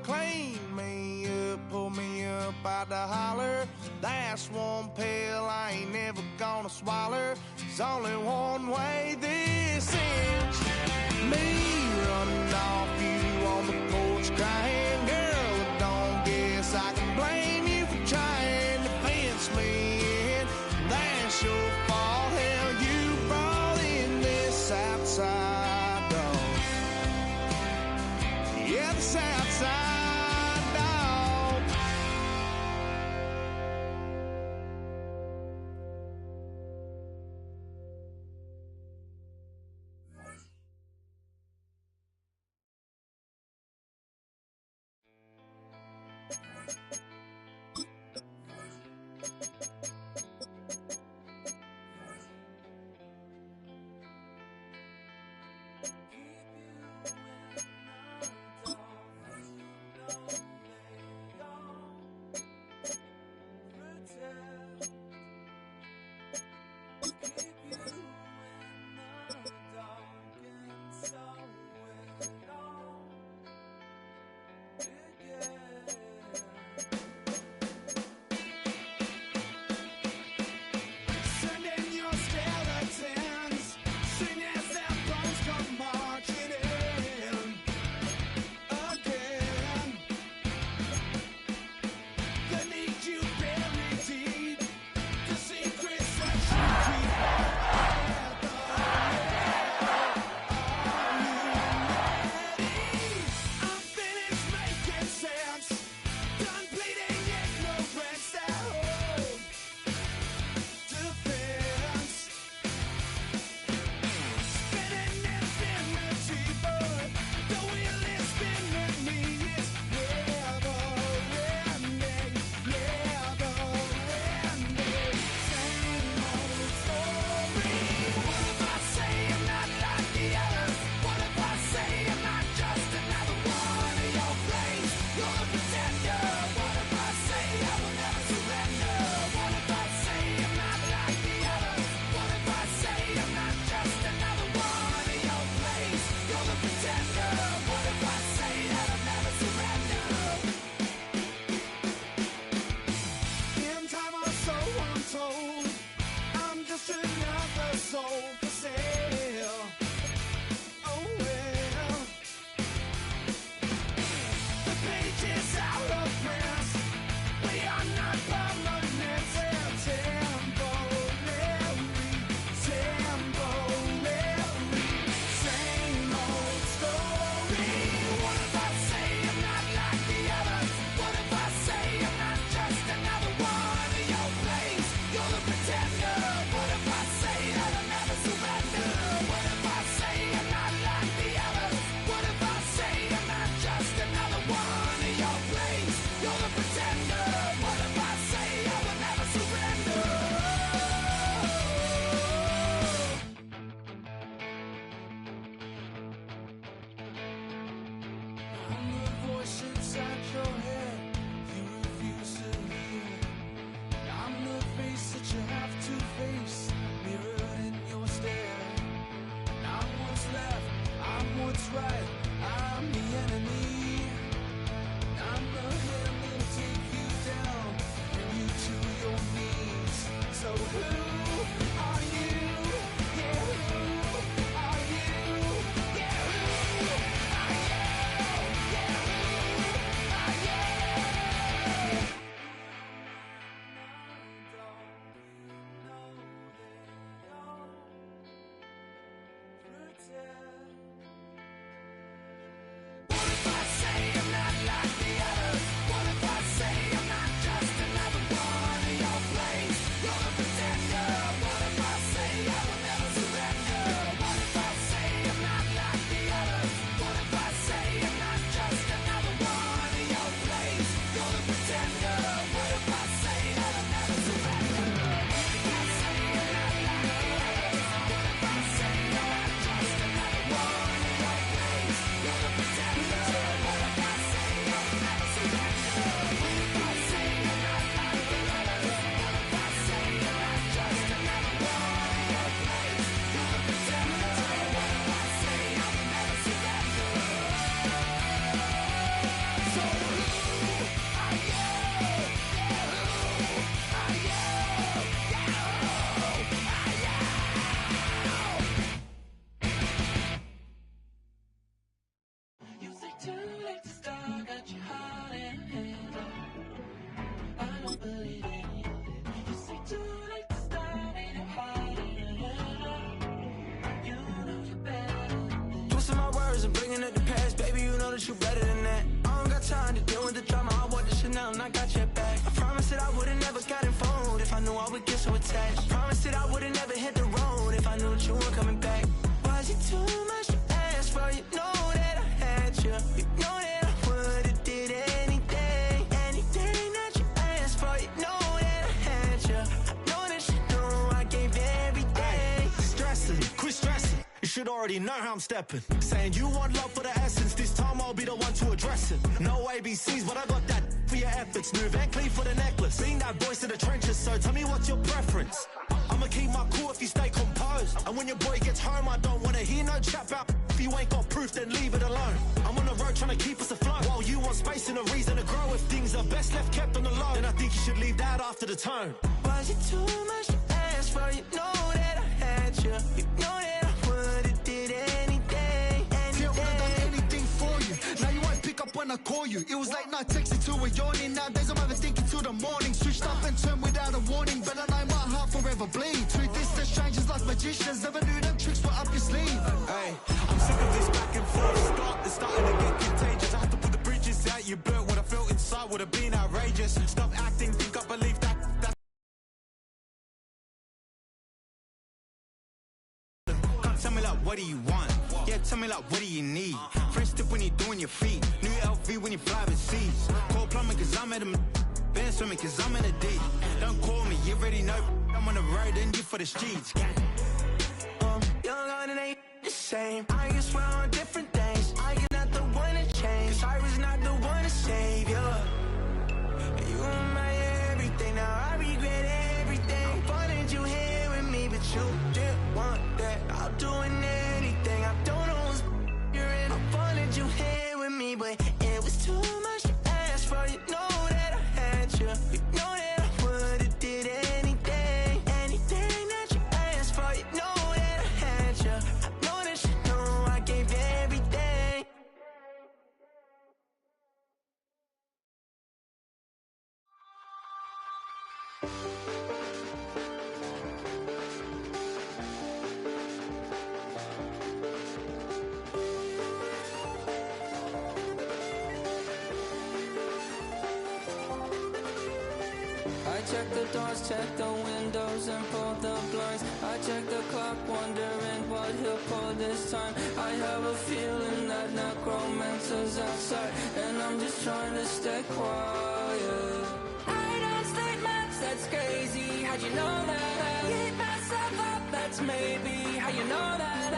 clean me up, pull me up out the holler. That's one pill I ain't never gonna swallow. There's only one way this ends. Me running off you on the porch crying. Girl, I don't guess I can blame you for trying to fence me in. That's your fault, hell, you brought in this outside dog. Yeah, this outside dog. already know how I'm stepping. Saying you want love for the essence, this time I'll be the one to address it. No ABCs, but I got that for your efforts. New Van Cleef for the necklace. Being that voice in the trenches, so tell me what's your preference. I'ma keep my cool if you stay composed. And when your boy gets home, I don't wanna hear no chat about if you ain't got proof, then leave it alone. I'm on the road trying to keep us afloat, while you want space and a reason to grow. If things are best left kept on the low, then I think you should leave that after the tone. Was it too much to ask for? You know that I had you. You know that I would've did anything. See, I would've done anything for you. Now you won't pick up when I call you. It was late night texting to a yawning. Nowadays I'm overthinking till the morning. Switched up and turned without a warning, but I know my heart forever bleed. Truth is that strangers like magicians. Never knew them tricks were up your sleeve. Hey, I'm sick of this back and forth. It's starting to get contagious. I have to put the bridges out you built. What I felt inside would have been outrageous. Stop acting, think I believe that. Tell me like, what do you want? Yeah, tell me like, what do you need? Fresh tip when you're doing your feet. New LV when you fly overseas. Call plumbing cause I'm at a been swimming cause I'm in a deep. Don't call me, you already know I'm on the road and you for the streets. Young and it ain't the same. I guess we're on different things. I am not the one to change, cause I was not the one to save you. You were my everything, now I regret everything. I wanted you here with me, but you didn't want that. I'll do anything, I don't know what's you're in. I wanted you here with me, but it was too much to ask for. You know that I had you. You know that I would've did anything. Anything that you asked for, you know that I had you. I know that you know I gave you everything. I check the doors, check the windows and pull the blinds. I check the clock, wondering what he'll pull this time. I have a feeling that necromancer's outside, and I'm just trying to stay quiet. I don't sleep much, that's crazy. How'd you know that? Keep myself up, that's maybe how you know that.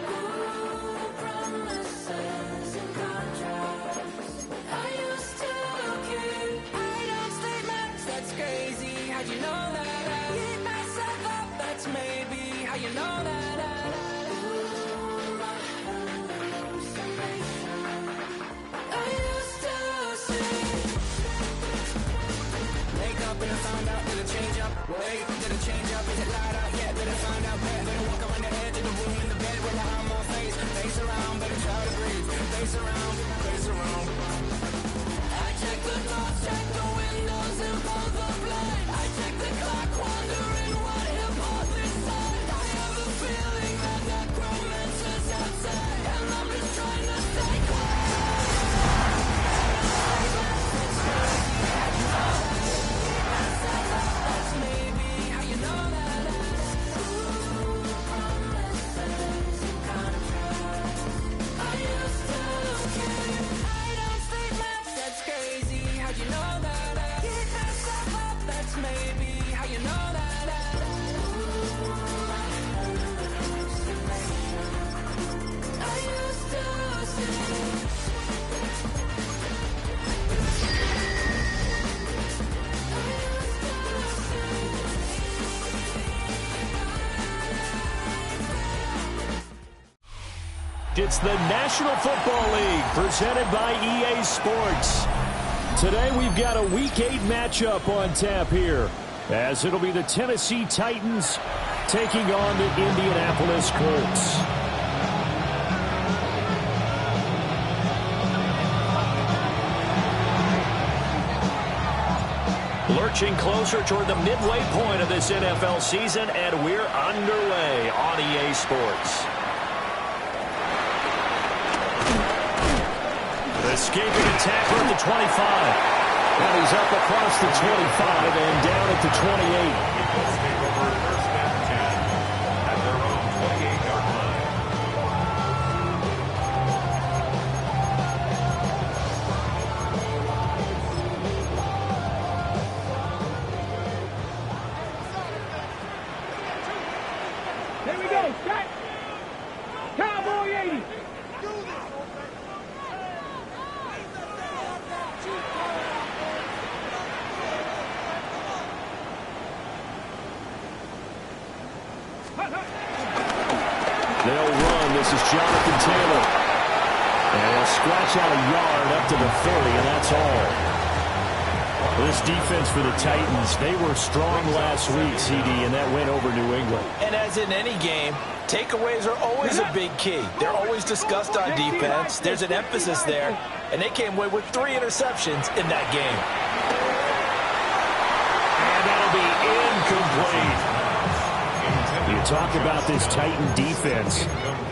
Ooh, promises and contracts. I used to keep. I don't sleep much, that's crazy. How'd you know that? Keep myself up, that's maybe how you know that. Ooh, my hallucination. I used to see. Wake up and I found out, did it change up? Wait, did it change up? Is it light up? Yeah, did it find out? Better walk around the edge of the room in the bed with my arm on face. Face around, better try to breathe. Face around, face around. I check the doors, check the windows and pull the blind. I check the clock, wondering what he'll pull this time. I have a feeling that necromancer's outside, and I'm just trying to stay quiet. That's maybe how you know that. Ooh, promises and contracts. I used to keep. I don't sleep much, that's crazy. How'd you know that? Keep myself up, that's maybe how you know that. Ooh, my hallucination. I used to see. It's the National Football League presented by EA Sports. Today we've got a Week 8 matchup on tap here, as it'll be the Tennessee Titans taking on the Indianapolis Colts. Lurching closer toward the midway point of this NFL season, and we're underway on EA Sports. Escaping a tackler at the 25. And he's up across the 25 and down at the 28. First down 10 at their own 28-yard line. Here we go. Set. Go. They'll run. This is Jonathan Taylor. And he'll scratch out a yard up to the 30, and that's all. This defense for the Titans, they were strong last week, CD, and that went over New England. And as in any game, takeaways are always a big key. They're always discussed on defense. There's an emphasis there, and they came away with 3 interceptions in that game. And that'll be incomplete. You talk about this Titan defense.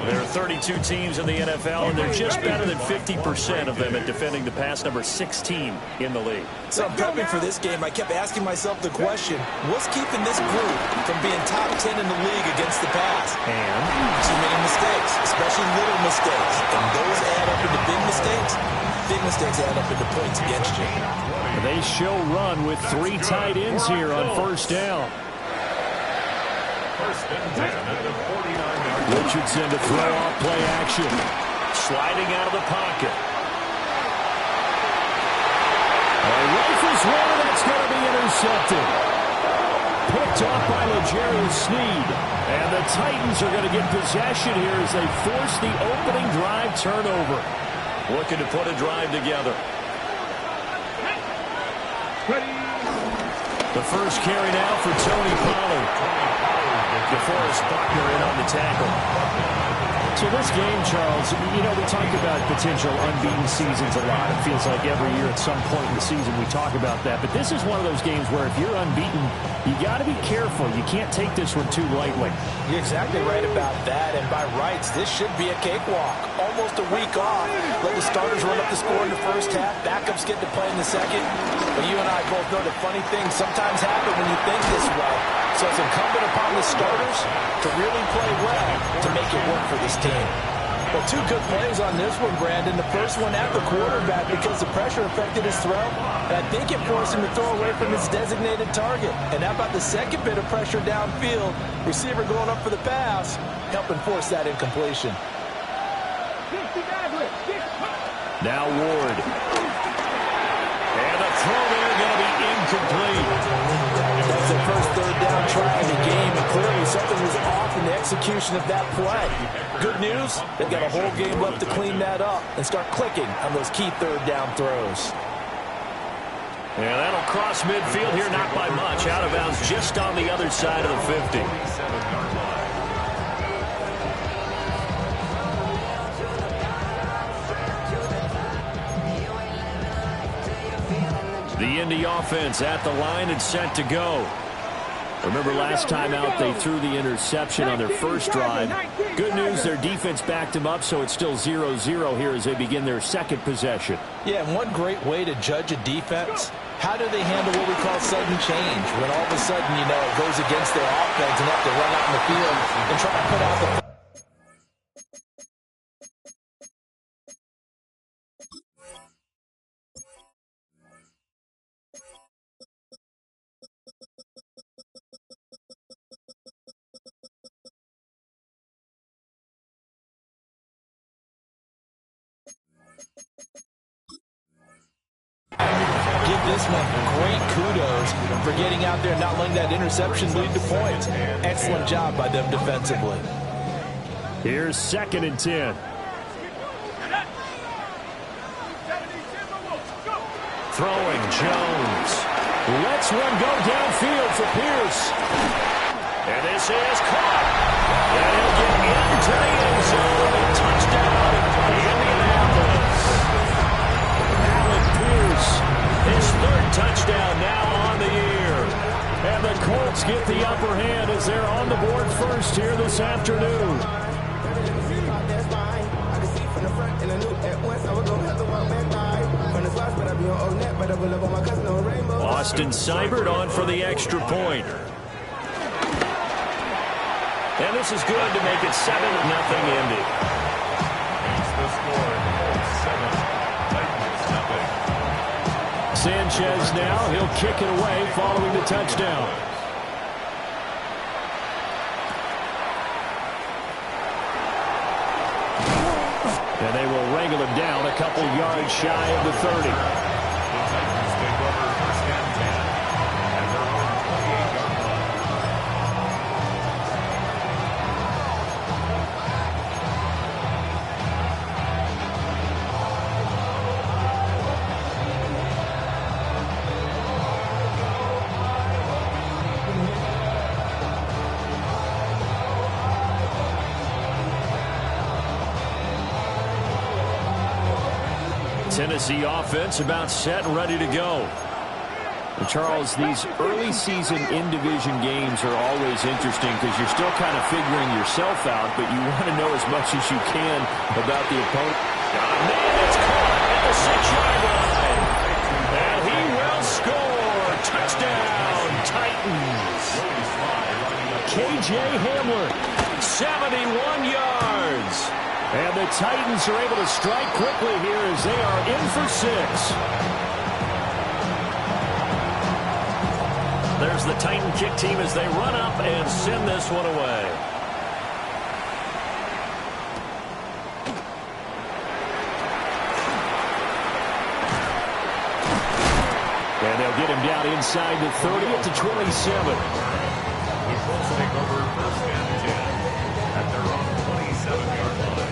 There are 32 teams in the NFL, and they're just better than 50% of them at defending the pass, number 16 in the league. So prepping for this game, I kept asking myself the question, what's keeping this group from being top 10 in the league against the pass? And too many mistakes, especially little mistakes. And those add up into big mistakes. Big mistakes add up into points against you. They show run with 3 tight ends here on first down. Richardson to throw off play action. Sliding out of the pocket. Rifles one, that's going to be intercepted. Picked off by L'Jarius Sneed. And the Titans are going to get possession here as they force the opening drive turnover. Looking to put a drive together. The first carry now for Tony Pollard. DeForest Buckner in on the tackle. So this game, Charles, you know, we talked about potential unbeaten seasons a lot. It feels like every year at some point in the season we talk about that. But this is one of those games where if you're unbeaten, you got to be careful. You can't take this one too lightly. You're exactly right about that. And by rights, this should be a cakewalk. Almost a week off. Let the starters run up the score in the first half. Backups get to play in the second. But you and I both know that funny things sometimes happen when you think this way. So it's incumbent upon the starters to really play well to make it work for this team. Well, 2 good plays on this one, Brandon. The first one at the quarterback because the pressure affected his throw. And I think it forced him to throw away from his designated target. And how about the second bit of pressure downfield? Receiver going up for the pass, helping force that incompletion. Now Ward. And the throw there going to be incomplete. That's their first third down try of the game, and clearly something was off in the execution of that play. Good news, they've got a whole game left to clean that up and start clicking on those key third down throws. Yeah, that'll cross midfield here, not by much. Out of bounds just on the other side of the 50. The Indy offense at the line and set to go. Remember last time out they threw the interception on their first drive. Good news, their defense backed them up, so it's still 0-0 here as they begin their second possession. Yeah, and one great way to judge a defense, how do they handle what we call sudden change? When all of a sudden, you know, it goes against their offense and have to run out in the field and try to put out the... Give this one great kudos for getting out there and not letting that interception lead to points. Excellent job by them defensively. Here's 2nd and 10. Throwing Jones. Lets one go downfield for Pierce. And this is caught. And he'll get into the end zone. Touchdown, Indianapolis. Alec Pierce, his 3rd touchdown now on the year. And the Colts get the upper hand as they're on the board first here this afternoon. Austin Seibert on for the extra point. And this is good to make it 7-0 Indy. Sanchez now, he'll kick it away following the touchdown. And they will wrangle him down a couple yards shy of the 30. Tennessee offense about set and ready to go. And Charles, these early season in-division games are always interesting because you're still kind of figuring yourself out, but you want to know as much as you can about the opponent. It's caught at the 6-yard line. And he will score. Touchdown, Titans. KJ Hamler, 71 yards. And the Titans are able to strike quickly here as they are in for 6. There's the Titan kick team as they run up and send this one away. And they'll get him down inside the 30 at the 27. He's supposed to take over first and 10 at their own 27-yard line.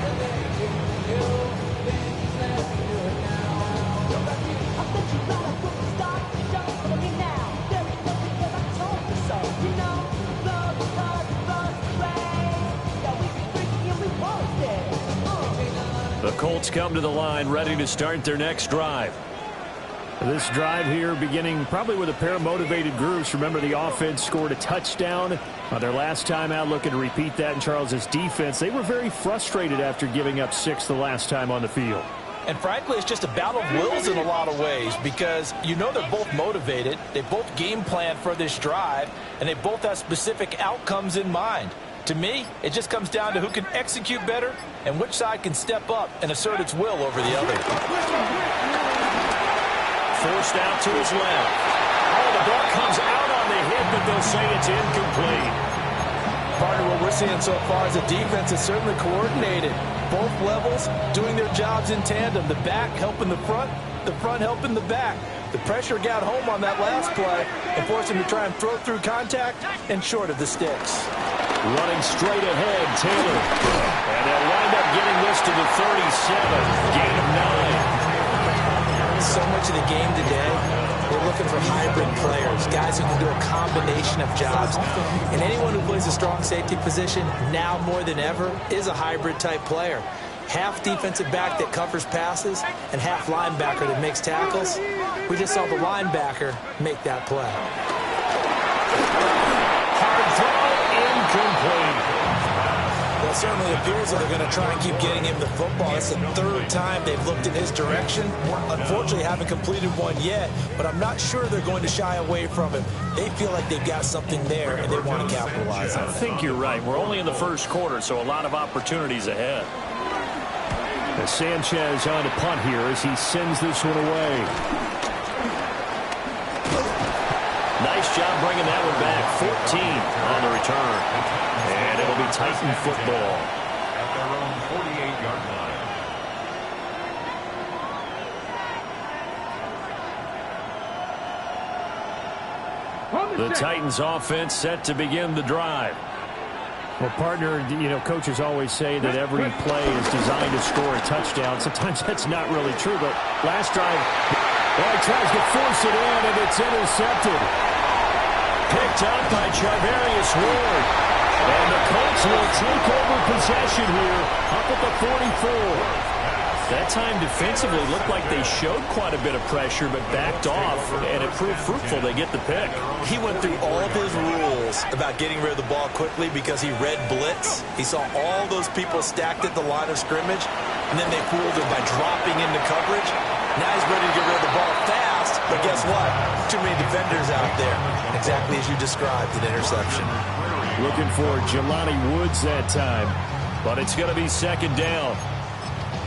The Colts come to the line ready to start their next drive. This drive here beginning probably with a pair of motivated groups. Remember, the offense scored a touchdown on their last time out, looking to repeat that in Charles's defense. They were very frustrated after giving up 6 the last time on the field. And frankly, it's just a battle of wills in a lot of ways because you know they're both motivated. They both game plan for this drive, and they both have specific outcomes in mind. To me, it just comes down to who can execute better and which side can step up and assert its will over the other. Forced out to his left. Oh, the ball comes out on the hit, but they'll say it's incomplete. Partner, what we're seeing so far is the defense is certainly coordinated. Both levels doing their jobs in tandem. The back helping the front helping the back. The pressure got home on that last play and forced him to try and throw through contact and short of the sticks. Running straight ahead, Taylor. And they'll wind up getting this to the 37. Gain of 9. So much of the game today, we're looking for hybrid players, guys who can do a combination of jobs. And anyone who plays a strong safety position, now more than ever, is a hybrid type player. Half defensive back that covers passes and half linebacker that makes tackles. We just saw the linebacker make that play. Hard throw, incomplete. Well, it certainly appears that they're going to try and keep getting him the football. It's the 3rd time they've looked in his direction. Unfortunately, haven't completed one yet, but I'm not sure they're going to shy away from him. They feel like they've got something there, and they want to capitalize on it. I think you're right. We're only in the first quarter, so a lot of opportunities ahead. As Sanchez on to punt here as he sends this one away. Nice job bringing that one back. 14 on the return. And it'll be Titan football. At their own 48-yard line. The Titans offense set to begin the drive. Well, partner, you know, coaches always say that every play is designed to score a touchdown. Sometimes that's not really true, but last drive, well, he tries to force it in, and it's intercepted. Picked up by Charvarius Ward. And the Colts will take over possession here up at the 44. That time defensively looked like they showed quite a bit of pressure but backed off, and it proved fruitful. They get the pick. He went through all of his rules about getting rid of the ball quickly because he read blitz. He saw all those people stacked at the line of scrimmage, and then they fooled him by dropping into coverage. Now he's ready to get rid of the ball fast, but guess what? Too many defenders out there. Exactly as you described, an interception. Looking for Jelani Woods that time, but it's going to be second down.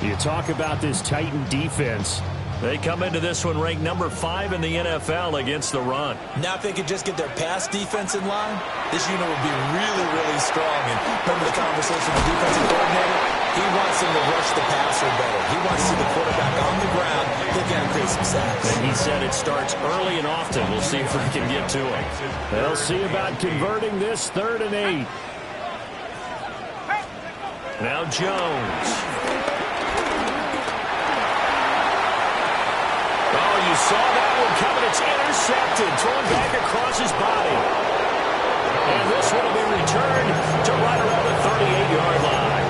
You talk about this Titan defense. They come into this one ranked number 5 in the NFL against the run. Now if they could just get their pass defense in line, this unit would be really, really strong. And remember the conversation with the defensive coordinator? He wants them to rush the passer better. He wants to see the quarterback on the ground. They can create some sacks. And he said it starts early and often. We'll see if we can get to it. They'll see about converting this 3rd and 8. Now Jones. You saw that one coming. It's intercepted. Thrown back across his body. And this one will be returned to right around the 38-yard line.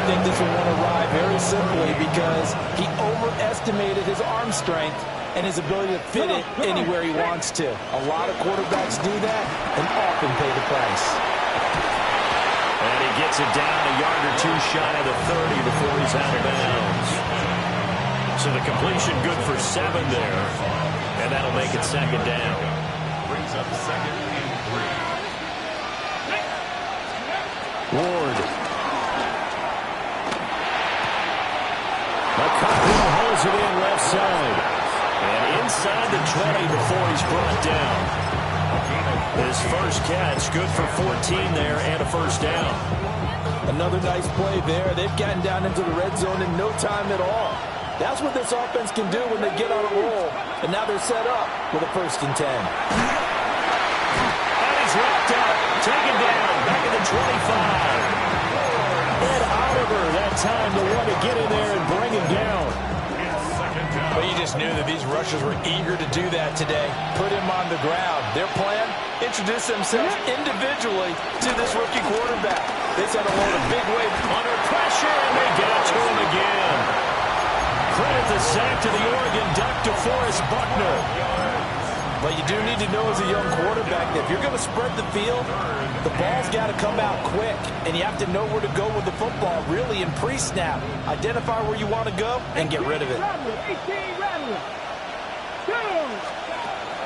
think this will win a ride very simply because he overestimated his arm strength and his ability to fit it anywhere he wants to. A lot of quarterbacks do that and often pay the price. And he gets it down a yard or two shy of the 30 before he's out of bounds. So the completion good for 7 there. And that'll make it second down. Brings up second and 3. Ward. McCutcheon holds it in left side. And inside the 20 before he's brought down. His first catch, good for 14 there and a first down. Another nice play there. They've gotten down into the red zone in no time at all. That's what this offense can do when they get on a roll. And now they're set up with a 1st and 10. And he's locked out. Taken down. Back at the 25. Ed Oliver, that time the one to get in there and bring him down. But you just knew that these rushers were eager to do that today. Put him on the ground. Their plan, introduce themselves individually to this rookie quarterback. They set a load of big weight Under pressure, and they get it to him again. Credit the sack to the Oregon Duck, DeForest Buckner. But you do need to know as a young quarterback that if you're going to spread the field, the ball's got to come out quick. And you have to know where to go with the football, really, in pre-snap. Identify where you want to go and get rid of it.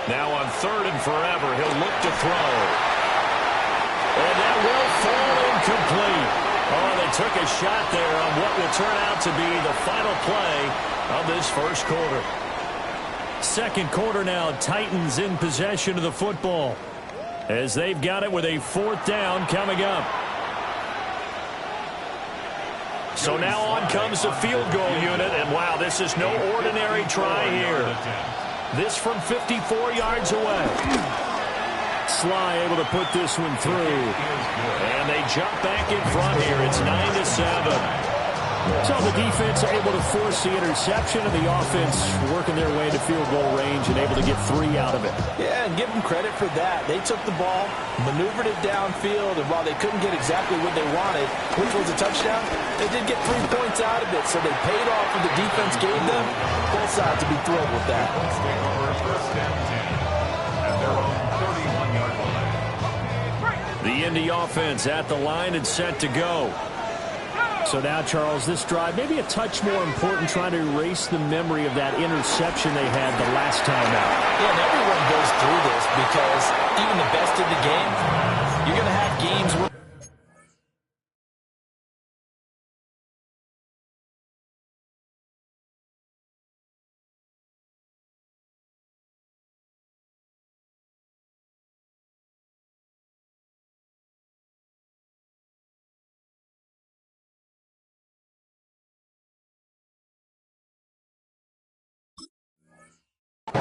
Now on 3rd and forever, he'll look to throw. And that will fall incomplete. Oh, they took a shot there on what will turn out to be the final play of this first quarter. Second quarter now, Titans in possession of the football as they've got it with a 4th down coming up. So now on comes the field goal unit, and wow, this is no ordinary try here. This from 54 yards away. Sly able to put this one through. And they jump back in front here. It's 9-7. So the defense able to force the interception, and the offense working their way to field goal range and able to get 3 out of it. Yeah, and give them credit for that. They took the ball, maneuvered it downfield, and while they couldn't get exactly what they wanted, which was a touchdown, they did get 3 points out of it, so they paid off what the defense gave them. Both sides to be thrilled with that. First down 10 at their own 31-yard line. The Indy offense at the line and set to go. So now, Charles, this drive, maybe a touch more important, trying to erase the memory of that interception they had the last time out. Yeah, and everyone goes through this because even the best in the game, you're going to have games where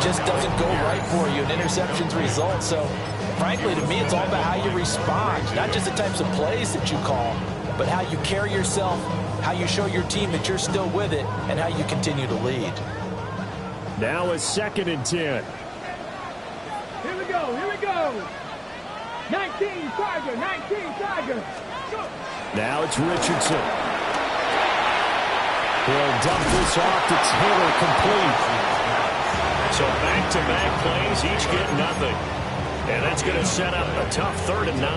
just doesn't go right for you, and interceptions result. So, frankly, to me, it's all about how you respond, not just the types of plays that you call, but how you carry yourself, how you show your team that you're still with it, and how you continue to lead. Now a 2nd and 10. Here we go, here we go. 19 Tiger, 19 Tiger. Go. Now it's Richardson. He'll dump this off to Taylor, complete. So back-to-back plays, each get nothing. And that's going to set up a tough 3rd and 9.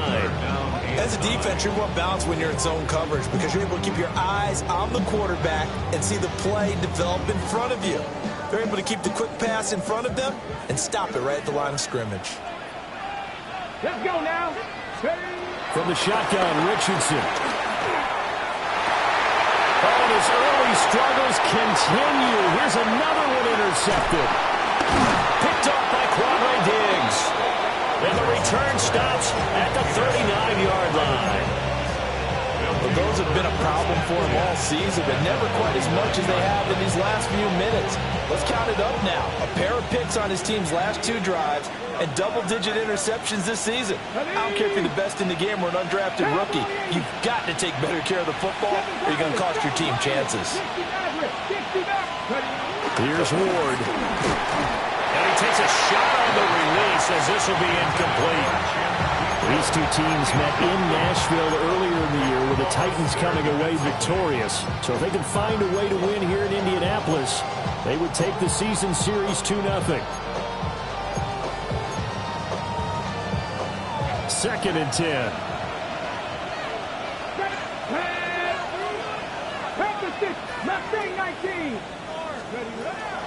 As a defense, you're more balanced when you're in zone coverage because you're able to keep your eyes on the quarterback and see the play develop in front of you. They're able to keep the quick pass in front of them and stop it right at the line of scrimmage. Let's go now. From the shotgun, Richardson. Oh, and his early struggles continue. Here's another one intercepted. Picked off by Quadre Diggs. And the return stops at the 39-yard line. Well, those have been a problem for him all season, but never quite as much as they have in these last few minutes. Let's count it up now. A pair of picks on his team's last 2 drives and double-digit interceptions this season. I don't care if you're the best in the game or an undrafted rookie. You've got to take better care of the football or you're going to cost your team chances. Here's Ward. And he takes a shot on the release as this will be incomplete. These two teams met in Nashville earlier in the year with the Titans coming away victorious. So if they can find a way to win here in Indianapolis, they would take the season series 2-0. Second and 10.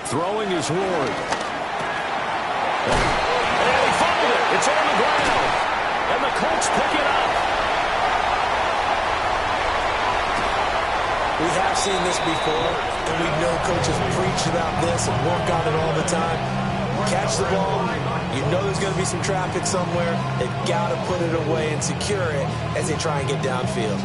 Throwing is Ward. And he fumbled it. It's on the ground. And the Colts pick it up. We have seen this before, and we know coaches preach about this and work on it all the time. Catch the ball. You know there's going to be some traffic somewhere. They've got to put it away and secure it as they try and get downfield.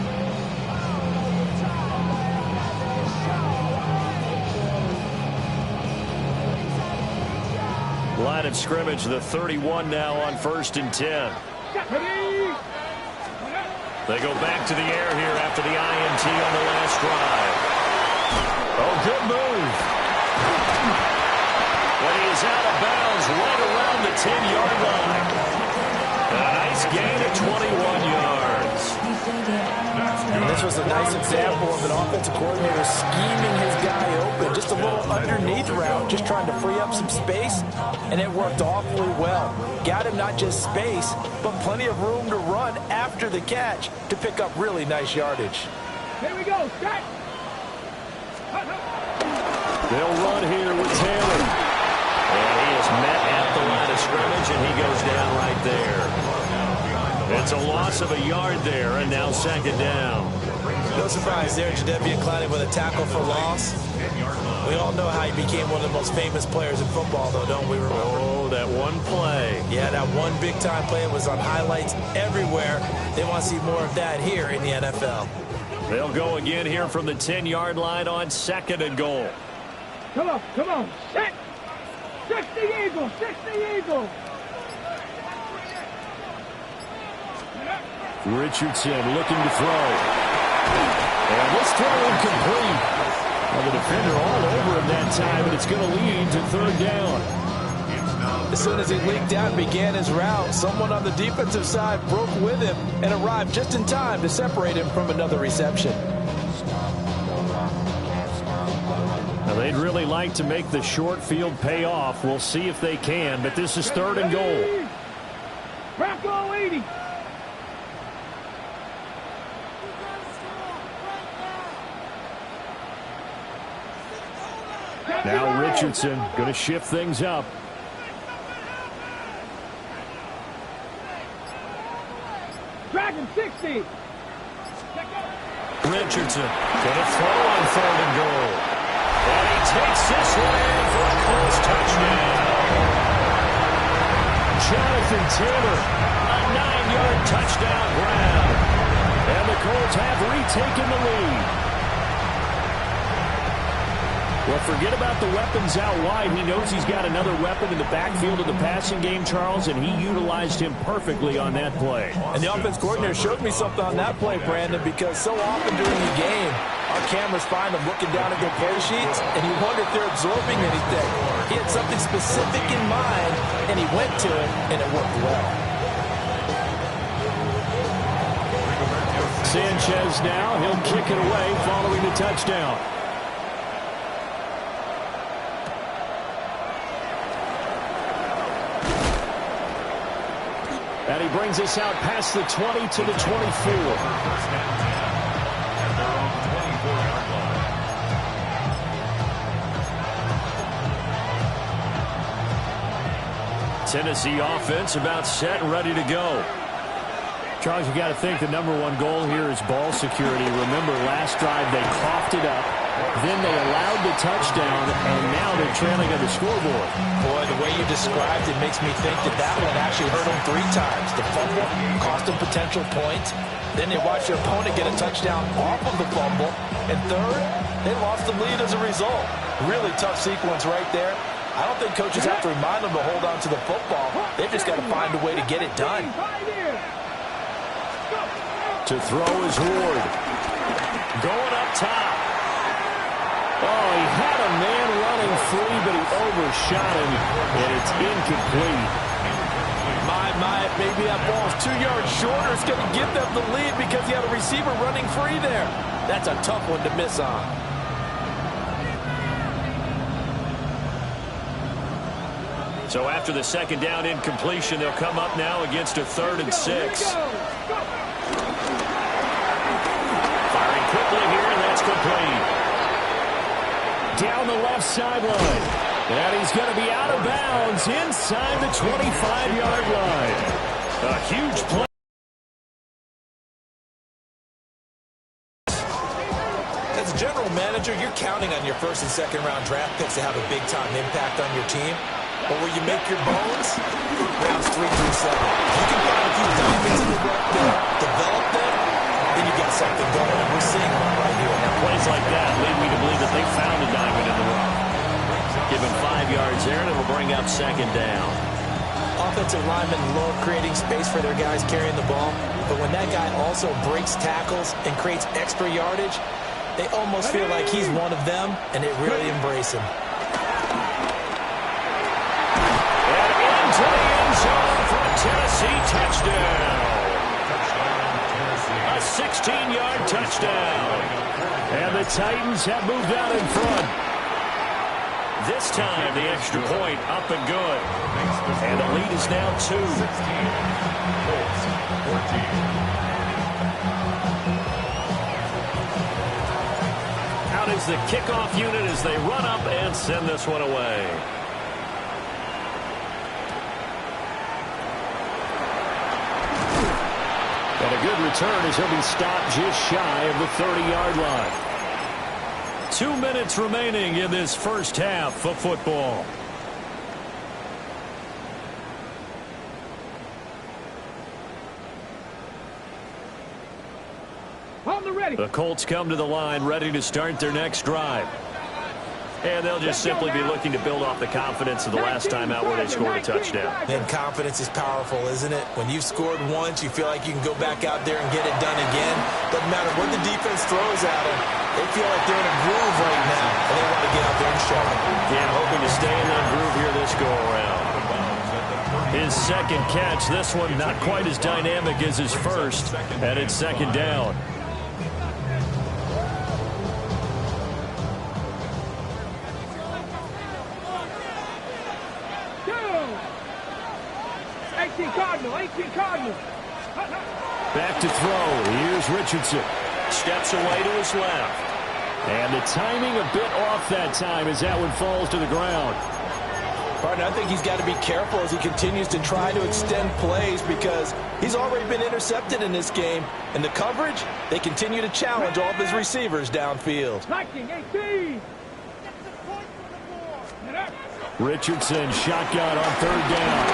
Line of scrimmage, the 31 now on 1st and 10. They go back to the air here after the INT on the last drive. Oh, good move. But he is out of bounds right around the 10-yard line. A nice gain of 21 yards. And this was a nice example of an offensive coordinator scheming his guy open. Just a little underneath route, just trying to free up some space, and it worked awfully well. Got him not just space, but plenty of room to run after the catch to pick up really nice yardage. Here we go, set. They'll run here with Taylor. And he is met at the line of scrimmage, and he goes down right there. It's a loss of a yard there, and now second down. No surprise there, Jadeveon Clowney with a tackle for loss. We all know how he became one of the most famous players in football, though, don't we remember? Oh, that one play. Yeah, that one big-time play was on highlights everywhere. They want to see more of that here in the NFL. They'll go again here from the 10-yard line on 2nd and goal. Come on, set. 60 Eagles, 60 Eagles. Richardson looking to throw. And this throw incomplete. Well, the defender all over him that time, and it's going to lead to 3rd down. As soon as he leaked out and began his route, someone on the defensive side broke with him and arrived just in time to separate him from another reception. Now, they'd really like to make the short field pay off. We'll see if they can, but this is 3rd and goal. Bracco 80. Now Richardson going to shift things up. Dragon 60. Richardson going to throw on 3rd and goal. And he takes this one in for a close touchdown. Jonathan Taylor, a 9-yard touchdown grab. And the Colts have retaken the lead. Well, forget about the weapons out wide. He knows he's got another weapon in the backfield of the passing game, Charles, and he utilized him perfectly on that play. And the offense coordinator showed me something on that play, Brandon, because so often during the game, our cameras find them looking down at their play sheets, and you wonder if they're absorbing anything. He had something specific in mind, and he went to it, and it worked well. Sanchez now, he'll kick it away following the touchdown. And he brings us out past the 20 to the 24. Tennessee offense about set and ready to go. Charles, you got to think the #1 goal here is ball security. Remember, last drive they coughed it up. Then they allowed the touchdown, and now they're trailing on the scoreboard. Boy, the way you described it makes me think that one actually hurt them 3 times. The fumble cost them potential points. Then they watched their opponent get a touchdown off of the fumble. And third, they lost the lead as a result. Really tough sequence right there. I don't think coaches have to remind them to hold on to the football. They've just got to find a way to get it done. To throw is Ward. Going up top. Oh, he had a man running free, but he overshot him, and it's incomplete. My maybe that ball's 2 yards shorter. It's going to give them the lead because you have a receiver running free there. That's a tough one to miss on. So after the second down incompletion, they'll come up now against a 3rd and 6. Firing quickly here, and that's complete. Down the left sideline. And he's going to be out of bounds inside the 25-yard line. A huge play. As a general manager, you're counting on your 1st and 2nd round draft picks to have a big-time impact on your team. But where you make your bones, rounds 3 through 7. You can find a few diamonds in the rough there, develop them, then you got something going. And we're seeing one right here. And plays like that lead me to believe that they found a diamond in the rough. Give him 5 yards there, and it'll bring up 2nd down. Offensive linemen love creating space for their guys carrying the ball, but when that guy also breaks tackles and creates extra yardage, they almost feel like he's one of them, and they really embrace him. And into the end zone for a Tennessee touchdown. A 16-yard touchdown. And the Titans have moved out in front. This time, the extra point up and good. And the lead is now 2. 16. Out is the kickoff unit as they run up and send this one away. And a good return as he'll be stopped just shy of the 30-yard line. 2 minutes remaining in this first half of football. The Colts come to the line ready to start their next drive. And they'll just simply be looking to build off the confidence of the last time out where they scored a touchdown. And confidence is powerful, isn't it? When you've scored once, you feel like you can go back out there and get it done again. Doesn't matter what the defense throws at them. They feel like they're in a groove right now, and they want to get out there and show it. Yeah, hoping to stay in that groove here this go-around. His second catch, this one not quite as dynamic as his first, and it's 2nd down. Back to throw. Here's Richardson. Steps away to his left. And the timing a bit off that time as that one falls to the ground. Partner, I think he's got to be careful as he continues to try to extend plays because he's already been intercepted in this game. And the coverage, they continue to challenge all of his receivers downfield. Richardson shotgun on 3rd down.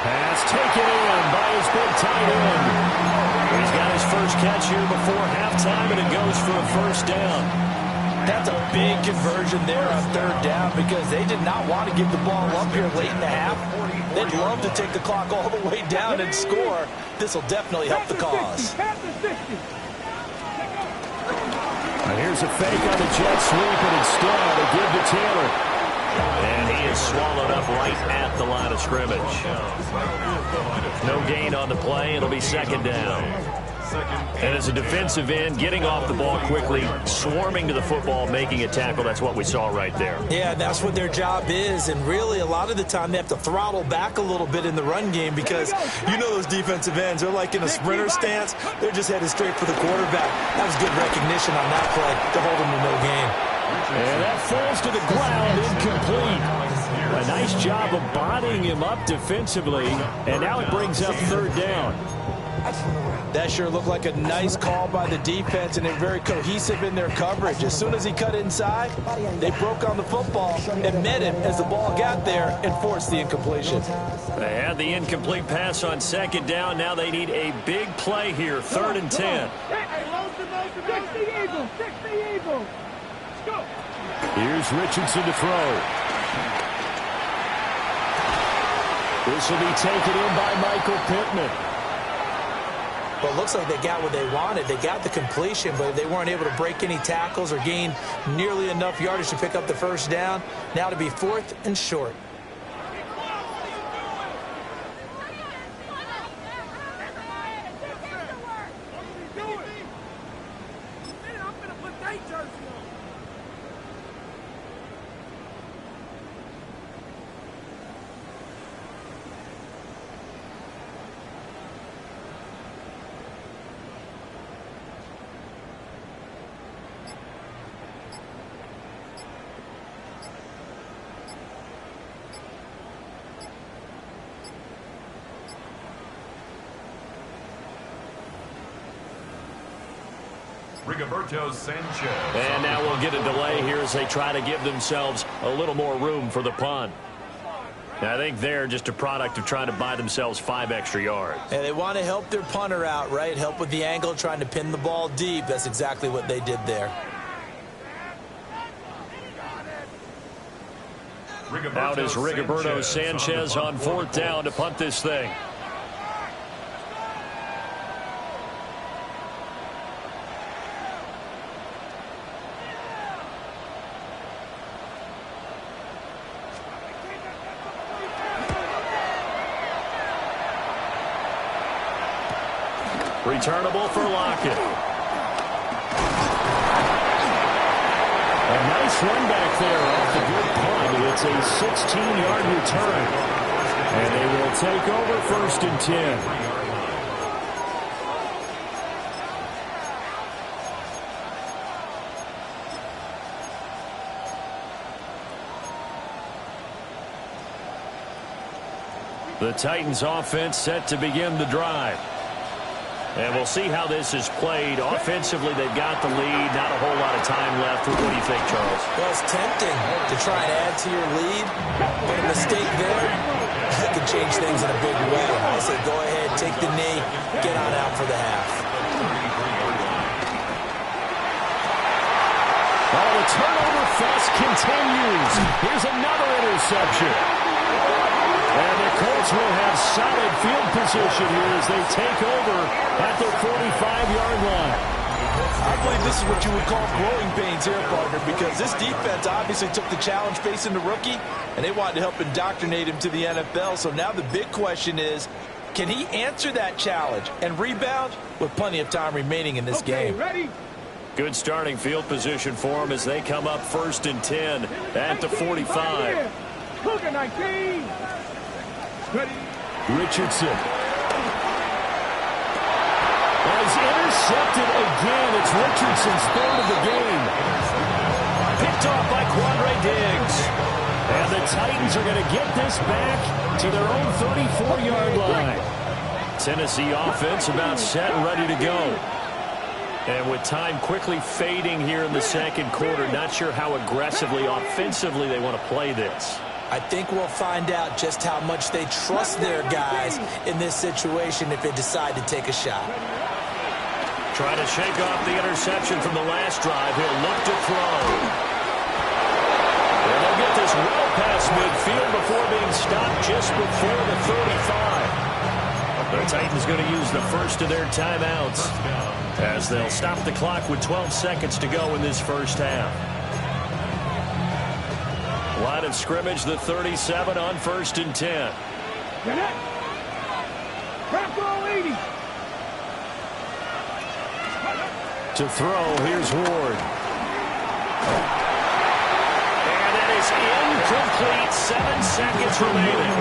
Pass taken in by his big tight end. He's got his first catch here before halftime, and it goes for a 1st down. That's a big conversion there on 3rd down because they did not want to give the ball up here late in the half. They'd love to take the clock all the way down and score. This will definitely help the cause. And here's a fake on the jet sweep, and instead a give to Taylor. And he is swallowed up right at the line of scrimmage. No gain on the play. It'll be 2nd down. And as a defensive end, getting off the ball quickly, swarming to the football, making a tackle, that's what we saw right there. Yeah, that's what their job is. And really, a lot of the time, they have to throttle back a little bit in the run game because you know those defensive ends, they're like in a sprinter stance. They're just headed straight for the quarterback. That was good recognition on that play to hold him to no gain. And that falls to the ground, incomplete. A nice job of bodying him up defensively, and now it brings up 3rd down. That sure looked like a nice call by the defense, and they're very cohesive in their coverage. As soon as he cut inside, they broke on the football and met him as the ball got there and forced the incompletion. They had the incomplete pass on 2nd down. Now they need a big play here, 3rd and 10. Here's Richardson to throw. This will be taken in by Michael Pittman. Well, it looks like they got what they wanted. They got the completion, but they weren't able to break any tackles or gain nearly enough yardage to pick up the 1st down. Now to be 4th and short. Rigoberto Sanchez. And now we'll get a delay here as they try to give themselves a little more room for the punt. I think they're just a product of trying to buy themselves 5 extra yards. And they want to help their punter out, right? Help with the angle, trying to pin the ball deep. That's exactly what they did there. Out is Rigoberto Sanchez on 4th down to punt this thing. Returnable for Lockett. A nice run back there off the good punt. It's a 16-yard return. And they will take over 1st and 10. The Titans offense set to begin the drive. And we'll see how this is played. Offensively, they've got the lead. Not a whole lot of time left. What do you think, Charles? Well, it's tempting to try and add to your lead, but a mistake there that could change things in a big way. I say go ahead, take the knee, get on out for the half. Oh, the turnover fest continues. Here's another interception. And the Colts will have solid field position here as they take over at their 45-yard line. I believe this is what you would call growing pains here, partner, because this defense obviously took the challenge facing the rookie, and they wanted to help indoctrinate him to the NFL. So now the big question is, can he answer that challenge and rebound with plenty of time remaining in this game? Ready? Good starting field position for them as they come up 1st and 10 at the 45. Hooker 19. Ready. Richardson. As intercepted again. It's Richardson's 3rd of the game. Picked off by Quandre Diggs. And the Titans are going to get this back to their own 34-yard line. Tennessee offense about set and ready to go. And with time quickly fading here in the 2nd quarter, not sure how aggressively, offensively they want to play this. I think we'll find out just how much they trust their guys in this situation if they decide to take a shot. Trying to shake off the interception from the last drive. He'll look to throw. And they'll get this well past midfield before being stopped just before the 35. The Titans going to use the first of their timeouts as they'll stop the clock with 12 seconds to go in this first half. Line of scrimmage, the 37 on 1st and 10. To throw, here's Ward. And it is incomplete. 7 seconds remaining.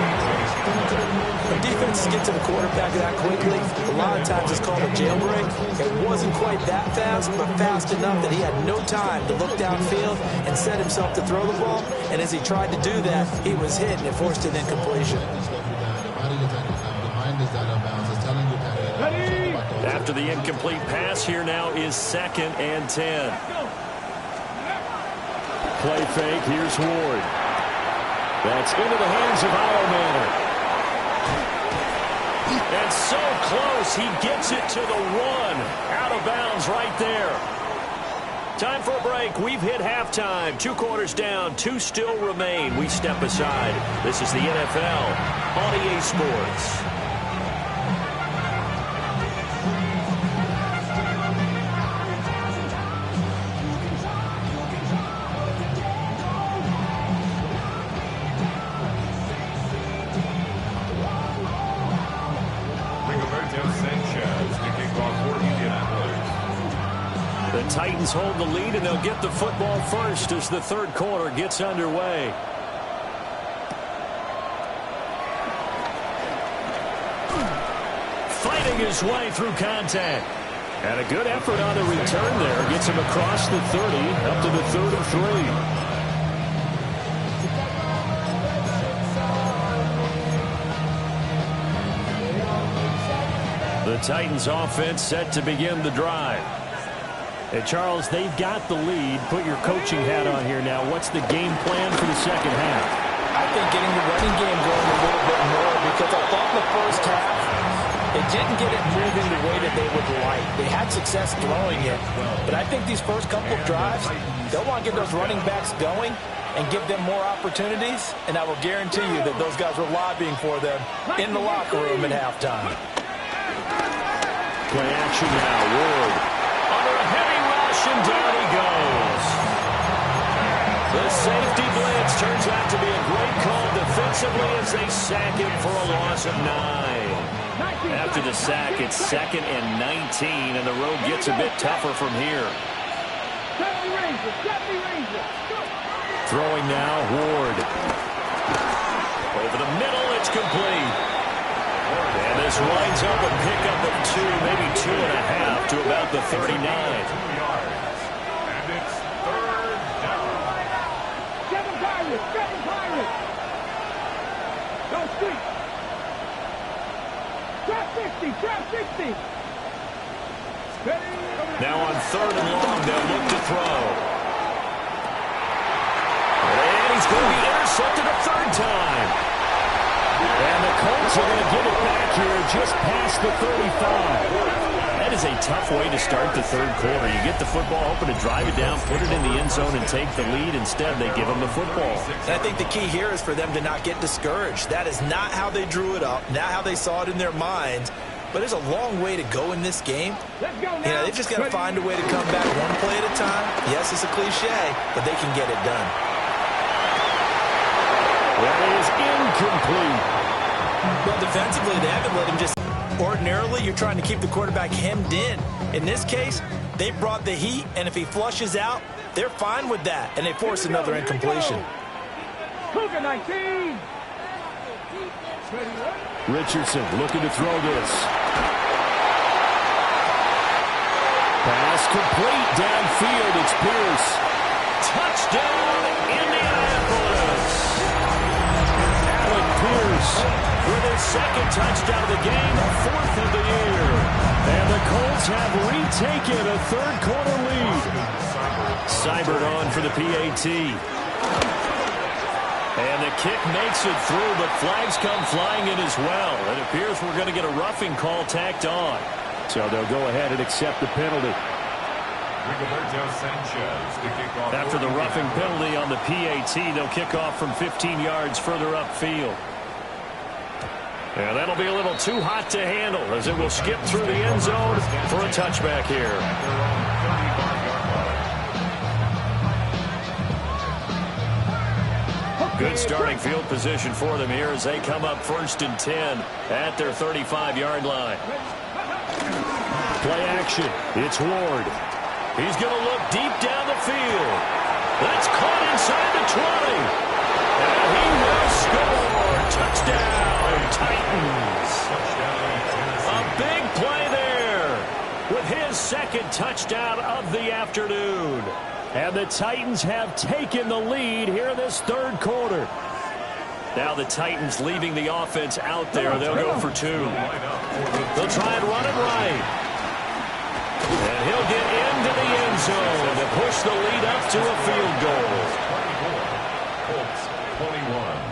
When defenses get to the quarterback that quickly, a lot of times it's called a jailbreak. It wasn't quite that fast, but fast enough that he had no time to look downfield and set himself to throw the ball. And as he tried to do that, he was hit and it forced an incompletion. After the incomplete pass, here now is 2nd and 10. Play fake, here's Ward. That's into the hands of Iomanner. And so close, he gets it to the 1. Out of bounds right there. Time for a break. We've hit halftime. 2 quarters down, 2 still remain. We step aside. This is the NFL on EA Sports. Titans hold the lead, and they'll get the football first as the 3rd quarter gets underway. Fighting his way through contact. And a good effort on the return there. Gets him across the 30, up to the 33. The Titans offense set to begin the drive. Hey, Charles, they've got the lead. Put your coaching hat on here now. What's the game plan for the second half? I think getting the running game going a little bit more, because I thought in the first half it didn't get it moving the way that they would like. They had success throwing it, but I think these first couple of drives, they'll want to get those running backs going and give them more opportunities, and I will guarantee you that those guys were lobbying for them in the locker room at halftime. Play action now. Ward under a heavy rush, and down he goes. The safety blitz turns out to be a great call defensively as they sack him for a loss of 9. After the sack, it's 2nd and 19, and the road gets a bit tougher from here. Throwing now, Ward. Over the middle, it's complete. And this winds up a pickup of 2, maybe 2.5 to about the 39. And it's 3rd down. Seven Pirates. Go street. Trap 60. Now on 3rd and long, they'll look to throw. And he's going to be intercepted a 3rd time. And the Colts are going to get it back here just past the 35. That is a tough way to start the 3rd quarter. You get the football, hoping to drive it down, put it in the end zone, and take the lead. Instead, they give them the football. And I think the key here is for them to not get discouraged. That is not how they drew it up, not how they saw it in their minds. But there's a long way to go in this game. Let's go now. They've just got to find a way to come back one play at a time. Yes, it's a cliche, but they can get it done. That is incomplete. Well, defensively, they haven't let him just... Ordinarily, you're trying to keep the quarterback hemmed in. In this case, they brought the heat, and if he flushes out, they're fine with that, and they force another incompletion. Cougar 19. Richardson looking to throw this. Pass complete downfield. It's Pierce. Touchdown, Indianapolis. Alec Pierce with his 2nd touchdown of the game, 4th of the year. And the Colts have retaken a 3rd quarter lead. Seibert on for the PAT. And the kick makes it through, but flags come flying in as well. It appears we're going to get a roughing call tacked on. So they'll go ahead and accept the penalty. After the roughing penalty on the PAT, they'll kick off from 15 yards further upfield. And that'll be a little too hot to handle as it will skip through the end zone for a touchback here. Good starting field position for them here as they come up 1st and 10 at their 35-yard line. Play action. It's Ward. He's going to look deep down the field. That's caught inside the 20. And he will score. Touchdown, Titans. A big play there with his 2nd touchdown of the afternoon. And the Titans have taken the lead here in this 3rd quarter. Now the Titans leaving the offense out there. They'll go for 2. They'll try and run it right. And he'll get into the end zone to push the lead up to a field goal. Colts 21.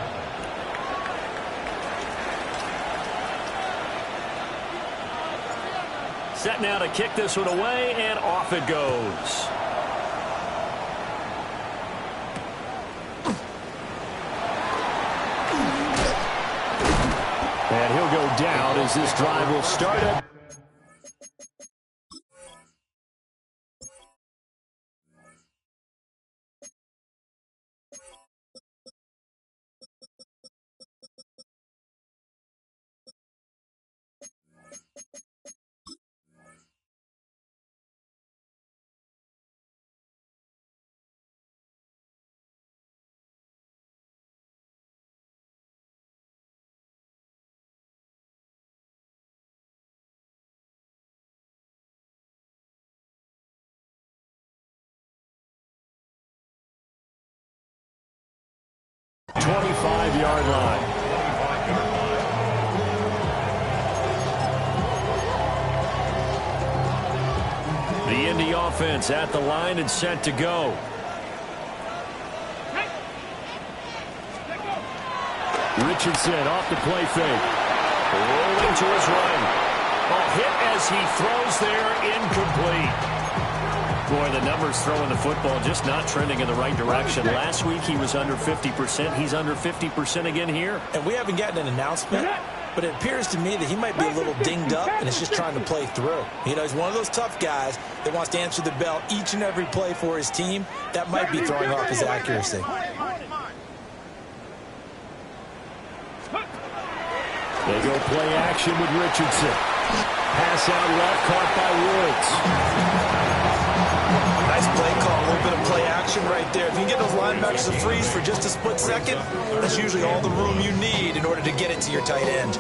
Set now to kick this one away, and off it goes. And he'll go down as this drive will start up. Yard line. The Indy offense offense at the line and set to go. Richardson off the play fake. Rolling to his right. A hit as he throws there, incomplete. Boy, the numbers throwing the football just not trending in the right direction. Last week he was under 50%. He's under 50% again here. And we haven't gotten an announcement, but it appears to me that he might be a little dinged up and is just trying to play through. You know, he's one of those tough guys that wants to answer the bell each and every play for his team. That might be throwing off his accuracy. They go play action with Richardson. Pass out left, caught by Woods. Nice play call, a little bit of play action right there. If you can get those linebackers to freeze for just a split second, that's usually all the room you need in order to get it to your tight end.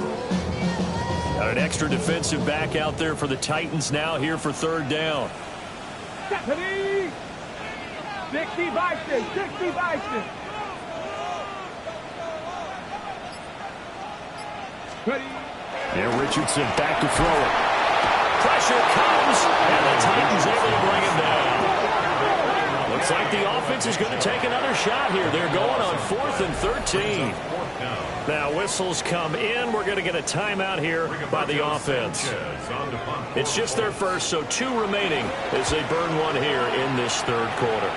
Got an extra defensive back out there for the Titans now here for third down. 60 Bison, 60 Bison. And Richardson back to throw it. Pressure comes, and the Titans able to bring him down. Looks like the offense is going to take another shot here. They're going on 4th and 13. Now whistles come in. We're going to get a timeout here by the offense. It's just their first, so 2 remaining as they burn one here in this third quarter.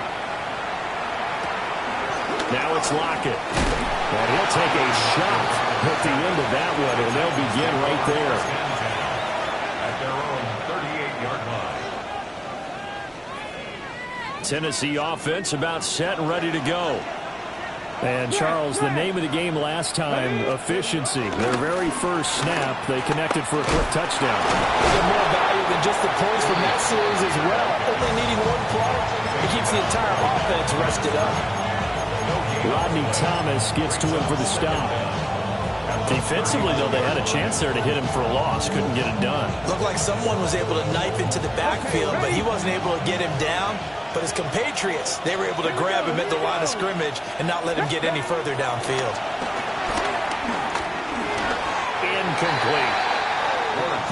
Now it's Lockett. And he'll take a shot at the end of that one, and they'll begin right there. At their own 38-yard line. Tennessee offense about set and ready to go. And, Charles, the name of the game last time, efficiency. Their very first snap, they connected for a quick touchdown. They get more value than just the points from that series as well. Only needing one play, it keeps the entire offense rested up. Rodney Thomas gets to him for the stop. Defensively, though, they had a chance there to hit him for a loss. Couldn't get it done. Looked like someone was able to knife into the backfield, but he wasn't able to get him down. But his compatriots, they were able to grab him at the line of scrimmage and not let him get any further downfield. Incomplete.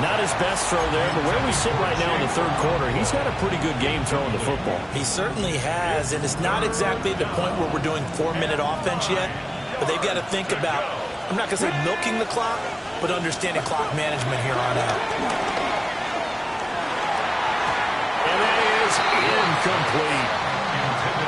Not his best throw there, but where we sit right now in the third quarter, he's had a pretty good game throwing the football. He certainly has, and it's not exactly the point where we're doing 4-minute offense yet, but they've got to think about, I'm not going to say milking the clock, but understanding clock management here on out. And that is incomplete.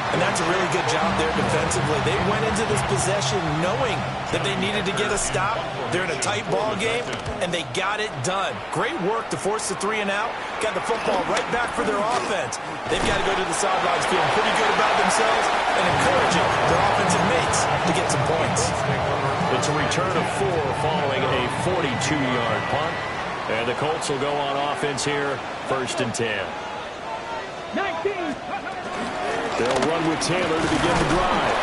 And that's a really good job there defensively. They went into this possession knowing that they needed to get a stop. They're in a tight ball game, and they got it done. Great work to force the 3 and out. Got the football right back for their offense. They've got to go to the sidelines feeling pretty good about themselves and encouraging their offensive mates to get some points. It's a return of 4 following a 42-yard punt. And the Colts will go on offense here, 1st and 10. 19. They'll run with Taylor to begin the drive.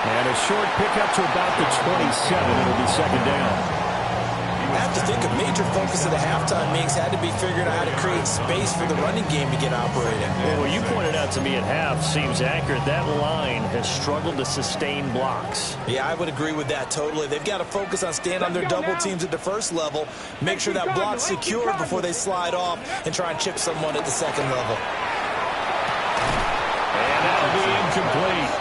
And a short pickup to about the 27. It'll be 2nd down. I have to think a major focus of the halftime meetings had to be figuring out how to create space for the running game to get operating. Well, you pointed out to me at half seems accurate. That line has struggled to sustain blocks. Yeah, I would agree with that totally. They've got to focus on staying on their double teams at the first level, make sure that block's secure before they slide off and try and chip someone at the 2nd level. And that'll be incomplete.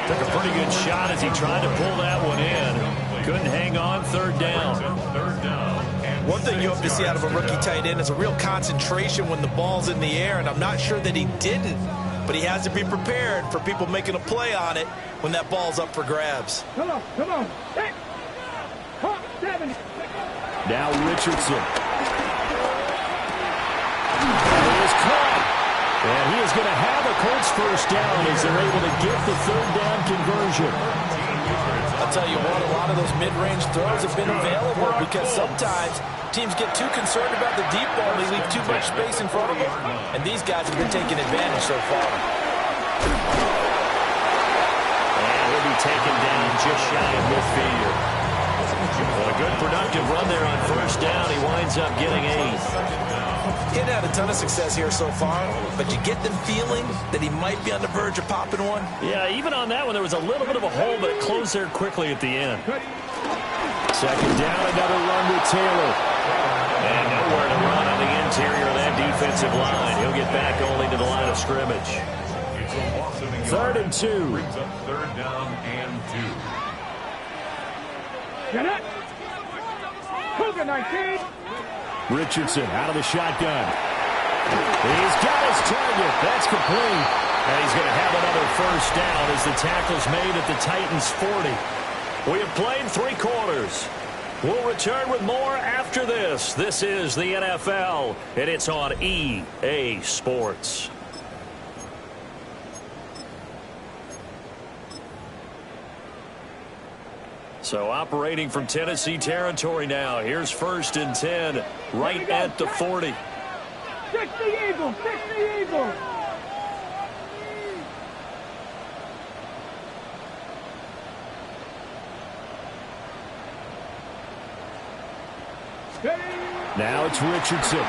Took a pretty good shot as he tried to pull that one in. Couldn't hang on, 3rd down. One thing you hope to see out of a rookie tight end is a real concentration when the ball's in the air, and I'm not sure that he didn't, but he has to be prepared for people making a play on it when that ball's up for grabs. Come on, come on. 7. Now Richardson. It is caught. And he is going to have a Colts 1st down as they're able to get the 3rd down conversion. I'll tell you what, a lot of those mid-range throws have been available because sometimes teams get too concerned about the deep ball. They leave too much space in front of them. And these guys have been taking advantage so far. And he'll be taken down just shy of midfield. Well, a good productive run there on 1st down. He winds up getting 8. He hadn't had a ton of success here so far, but you get the feeling that he might be on the verge of popping one. Yeah, even on that one, there was a little bit of a hole, but it closed there quickly at the end. 2nd down, another run with Taylor. And nowhere to run on the interior of that defensive line. He'll get back only to the line of scrimmage. It's a loss of the 3rd and 2. Brings up 3rd down and 2. Get it. Cougar 19. Richardson out of the shotgun. He's got his target. That's complete. And he's going to have another first down as the tackle's made at the Titans' 40. We have played 3 quarters. We'll return with more after this. This is the NFL, and it's on EA Sports. So operating from Tennessee territory now. Here's 1st and 10, right at the 40. 60 Eagles, 60 Eagles. Now it's Richardson.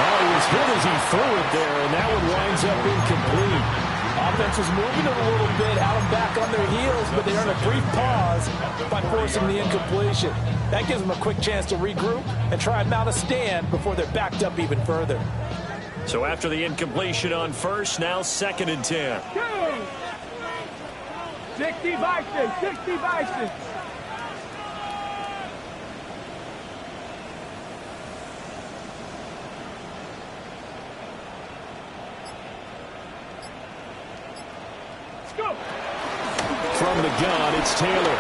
Oh, he was hit as he threw it there, and that one winds up incomplete. Offense was moving it a little bit, had them back on their heels, but they earned a brief pause by forcing the incompletion. That gives them a quick chance to regroup and try and mount a stand before they're backed up even further. So after the incompletion on 1st, now 2nd and 10. 60 Bison, 60 Bison. From the gun, it's Taylor.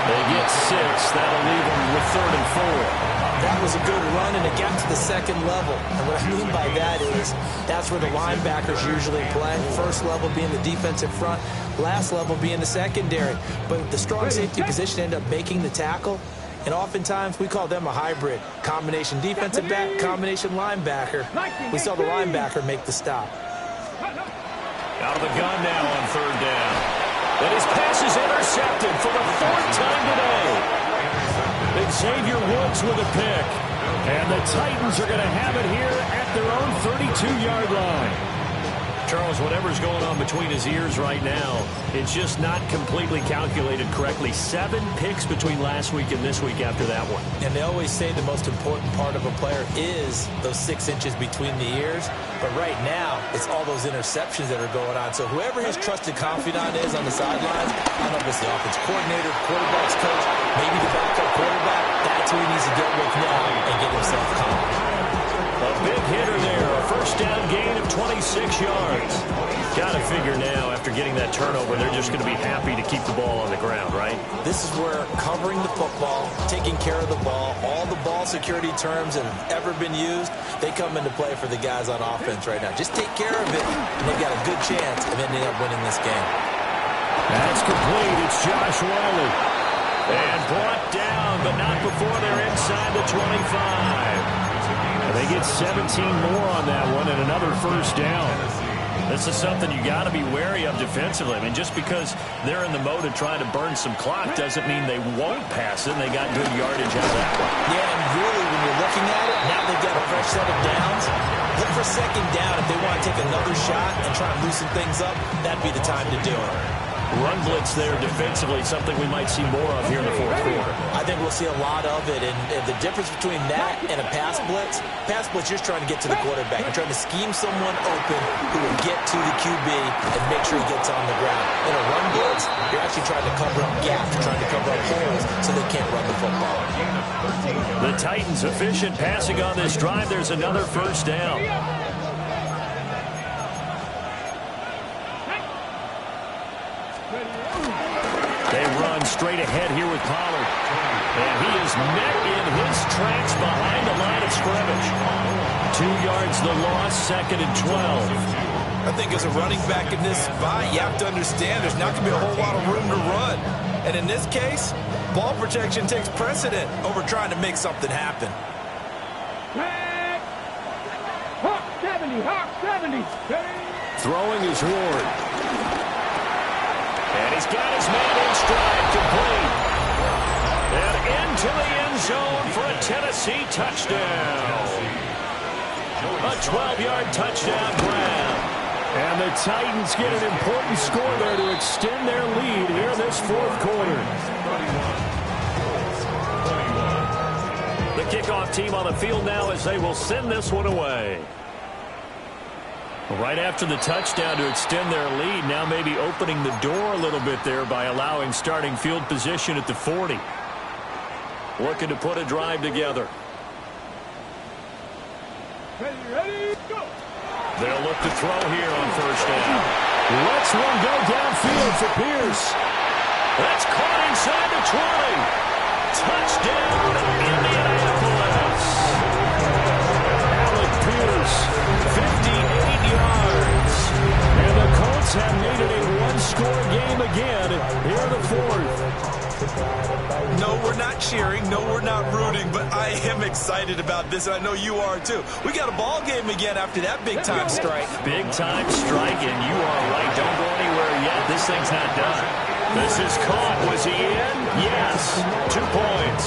They get 6. That'll leave them with 3rd and 4. That was a good run, and it got to the 2nd level. And what I mean by that is that's where the linebackers usually play. 1st level being the defensive front, last level being the secondary. But the strong safety position ended up making the tackle. And oftentimes we call them a hybrid. Combination defensive back, combination linebacker. We saw the linebacker make the stop. Out of the gun now on 3rd down. And his pass is intercepted for the 4th time today. Xavier Woods with a pick. And the Titans are going to have it here at their own 32-yard line. Charles, whatever's going on between his ears right now, it's just not completely calculated correctly. 7 picks between last week and this week after that one. And they always say the most important part of a player is those 6 inches between the ears. But right now, it's all those interceptions that are going on. So whoever his trusted confidant is on the sidelines, I don't know if it's the offense coordinator, quarterback's coach, maybe the backup quarterback, that's who he needs to get with now and get himself confident. A big hitter there, a first down gain of 26 yards. Got to figure now, after getting that turnover, they're just going to be happy to keep the ball on the ground, right? This is where covering the football, taking care of the ball, all the ball security terms that have ever been used, they come into play for the guys on offense right now. Just take care of it, and they've got a good chance of ending up winning this game. That's complete. It's Josh Whyle. And brought down, but not before they're inside the 25. They get 17 more on that one and another first down. This is something you got to be wary of defensively. I mean, just because they're in the mode of trying to burn some clock doesn't mean they won't pass it, and they got good yardage out of that one. Yeah, and really, when you're looking at it, now they've got a fresh set of downs. Look for 2nd down. If they want to take another shot and try and loosen things up, that'd be the time to do it. Run blitz there defensively, something we might see more of here in the 4th quarter. I think we'll see a lot of it, and the difference between that and a pass blitz, you're just trying to get to the quarterback. You're trying to scheme someone open who will get to the QB and make sure he gets on the ground. In a run blitz, you're actually trying to cover up gaps, you're trying to cover up holes so they can't run the football. The Titans efficient passing on this drive. There's another first down. They run straight ahead here with Pollard. And he is met in his tracks behind the line of scrimmage. 2 yards the loss, 2nd and 12. I think as a running back in this spot, you have to understand there's not going to be a whole lot of room to run. And in this case, ball protection takes precedent over trying to make something happen. Hawk 70, Hawk 70. Throwing is Ward. And he's got his man in stride, complete. And into the end zone for a Tennessee touchdown. A 12-yard touchdown grab. And the Titans get an important score there to extend their lead here in this 4th quarter. The kickoff team on the field now as they will send this one away. Right after the touchdown to extend their lead, now maybe opening the door a little bit there by allowing starting field position at the 40. Looking to put a drive together. Ready, go! They'll look to throw here on first down. Let's one go downfield for Pierce. That's caught inside the 20. Touchdown, Indianapolis. Alec Pierce, 58 yards. And the Colts have made it a one-score game again here in the fourth. No, we're not cheering. No, we're not rooting. But I am excited about this, and I know you are too. We got a ball game again after that big-time strike. Big-time strike, and you are right. Don't go anywhere yet. This thing's not done. This is caught. Was he in? Yes. 2 points.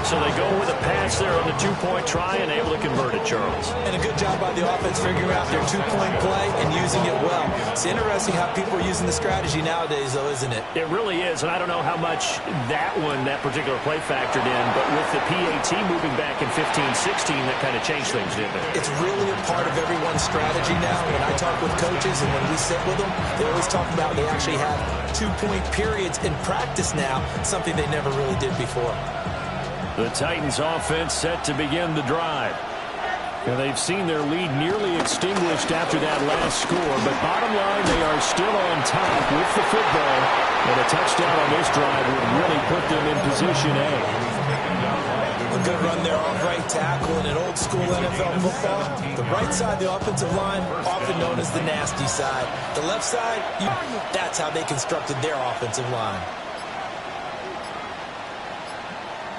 So they go with a pass there on the two-point try and able to convert it, Charles. And a good job by the offense figuring out their two-point play and using it well. It's interesting how people are using the strategy nowadays, though, isn't it? It really is, and I don't know how much that particular play factored in, but with the PAT moving back in 15-16, that kind of changed things, didn't it? It's really a part of everyone's strategy now. When I talk with coaches and when we sit with them, they always talk about they actually have two-point periods in practice now, something they never really did before. The Titans offense set to begin the drive. And they've seen their lead nearly extinguished after that last score, but bottom line, they are still on top with the football, and a touchdown on this drive would really put them in position A. A good run there off right tackle in an old-school NFL football. The right side, the offensive line, often known as the nasty side. The left side, that's how they constructed their offensive line.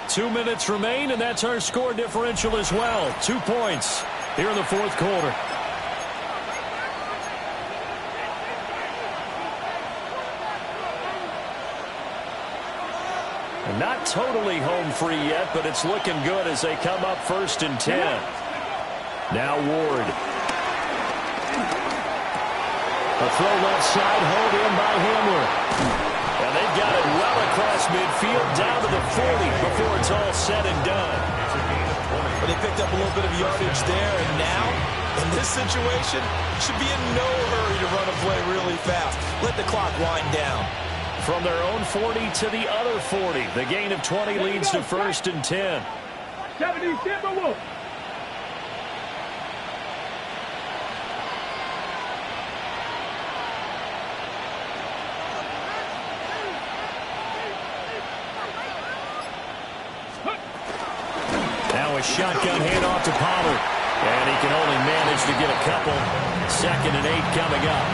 2 minutes remain, and that's our score differential as well. 2 points here in the fourth quarter. And not totally home free yet, but it's looking good as they come up 1st and 10. Now Ward. A throw left side, held in by Hamler. And they've got it well across midfield, down to the 40 before it's all said and done. But they picked up a little bit of yardage there, and now, in this situation, should be in no hurry to run a play really fast. Let the clock wind down. From their own 40 to the other 40. The gain of 20 leads to 1st and 10. 70 Timberwolves. Now a shotgun handoff to Pollard. And he can only manage to get a couple. 2nd and 8 coming up.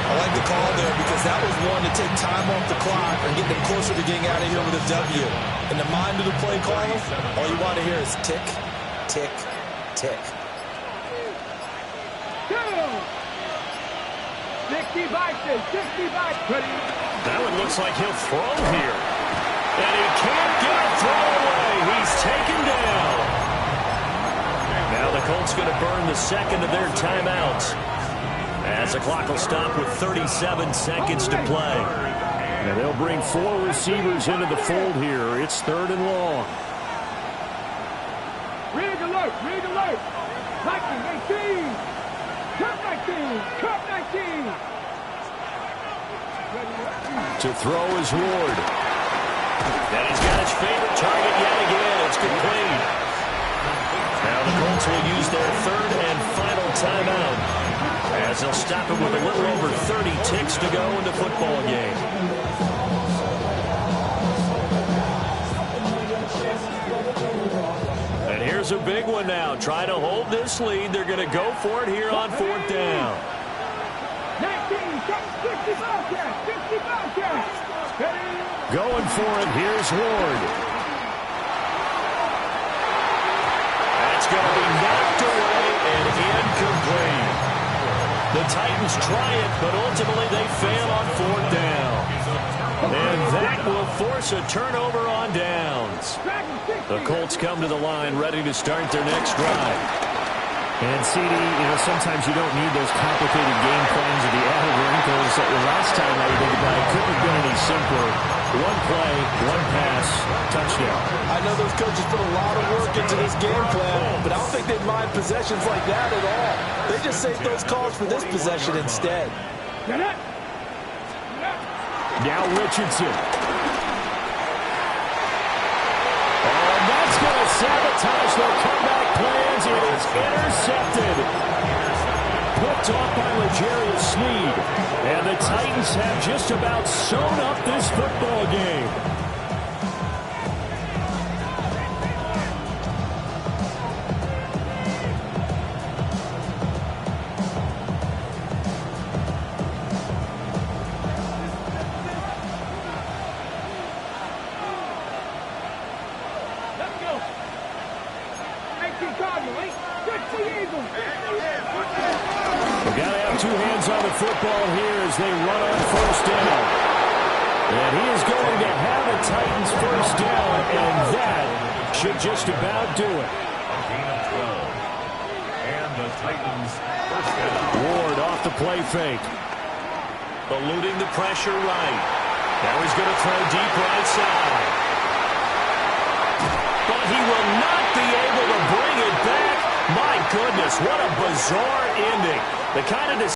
I like the call there because that was one to take time off the clock and get them closer to getting out of here with a W. In the mind of the play caller, all you want to hear is tick, tick, tick. 60 Bison, 60 Bison. That one looks like he'll throw here. And he can't get a throw away. He's taken down. Now the Colts going to burn the 2nd of their timeouts, as the clock will stop with 37 seconds to play. And they'll bring 4 receivers into the fold here. It's 3rd and long. Rig alert, rig alert. Viking 18. Cup 19, Cup 19. To throw is Ward. And he's got his favorite target yet again. It's complete. Now the Colts will use their 3rd and final timeout, as they'll stop it with a little over 30 ticks to go in the football game. And here's a big one now. Trying to hold this lead. They're going to go for it here on 4th down. 19, 60 Bobcats, 60 Bobcats. Going for it. Here's Ward. That's going to be knocked away and incomplete. The Titans try it, but ultimately they fail on 4th down. And that will force a turnover on downs. The Colts come to the line ready to start their next drive. And CD, sometimes you don't need those complicated game plans or the added wrinkles. The last time I think about it, couldn't have been any simpler. One play, one pass, touchdown. I know those coaches put a lot of work into this game plan, but I don't think they mind possessions like that at all. They just save those calls for this possession instead. Now Richardson. And that's going to sabotage their comeback plans. It is intercepted. Picked off by L'Jarius Sneed. And the Titans have just about sewn up this football game. We've got to have two hands on the football here as they run on first down. And he is going to have the Titans first down, and that should just about do it. A gain of 12. And the Titans first down. Ward off the play fake. Eluding the pressure right. Now he's going to throw deep right side. But he will not be able to bring it back. My goodness, what a bizarre ending. The kind of